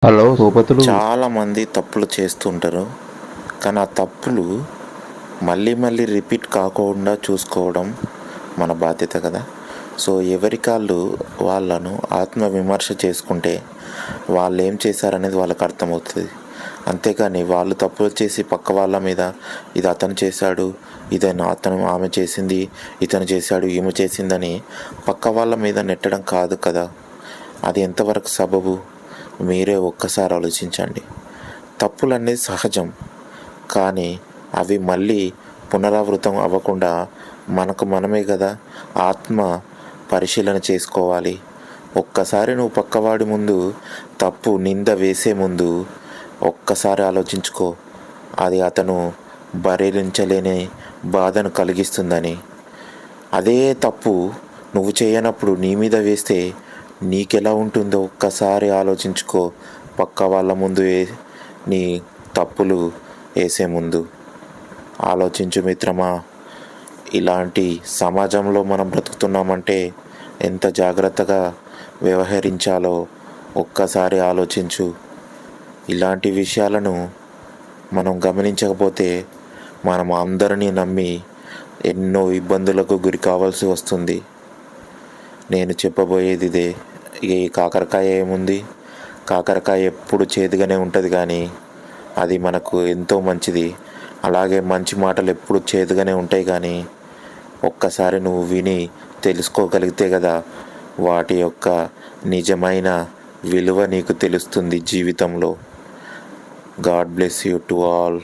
Hello సోపతులు. చాలామంది తప్పులు చేస్తుంటారు. కానీ ఆ తప్పులు మళ్ళీ మళ్ళీ రిపీట్ కాకుండా చూసుకోవడం మన బాధ్యత కదా. సో ఎవరికాళ్ళు వాళ్ళను ఆత్మవిమర్శ చేసుకుంటే వాళ్ళు ఏం చేశారనేది వాళ్ళకి అర్థమవుతుంది. అంతేకాని వాళ్ళు తప్పులు చేసి పక్క వాళ్ళ మీద ఇది అతను చేశాడు, ఆమె చేసింది, ఇతను చేశాడు, ఈమె చేసిందని పక్క వాళ్ళ మీద నెట్టడం కాదు కదా. అది ఎంతవరకు సబబు మీరే ఒక్కసారి ఆలోచించండి. తప్పులు అనేది సహజం, కానీ అవి మళ్ళీ పునరావృతం అవ్వకుండా మనకు మనమే కదా ఆత్మ పరిశీలన చేసుకోవాలి. ఒక్కసారి నువ్వు పక్కవాడి ముందు తప్పు నింద వేసే ముందు ఒక్కసారి ఆలోచించుకో, అది అతను భరించలేని బాధను కలిగిస్తుందని. అదే తప్పు నువ్వు చేయనప్పుడు నీ మీద వేస్తే నీకెలా ఉంటుందో ఒక్కసారి ఆలోచించుకో. పక్క వాళ్ళ ముందు నీ తప్పులు వేసే ముందు ఆలోచించు మిత్రమా. ఇలాంటి సమాజంలో మనం బ్రతుకుతున్నామంటే ఎంత జాగ్రత్తగా వ్యవహరించాలో ఒక్కసారి ఆలోచించు. ఇలాంటి విషయాలను మనం గమనించకపోతే మనం అందరినీ నమ్మి ఎన్నో ఇబ్బందులకు గురి కావాల్సి వస్తుంది. నేను చెప్పబోయేది ఇదే. ఈ కాకరకాయ ఏముంది, కాకరకాయ ఎప్పుడు చేదుగానే ఉంటుంది, కానీ అది మనకు ఎంతో మంచిది. అలాగే మంచి మాటలు ఎప్పుడు చేదుగానే ఉంటాయి, కానీ ఒక్కసారి నువ్వు విని తెలుసుకోగలిగితే కదా వాటి యొక్క నిజమైన విలువ నీకు తెలుస్తుంది జీవితంలో. God bless you to all.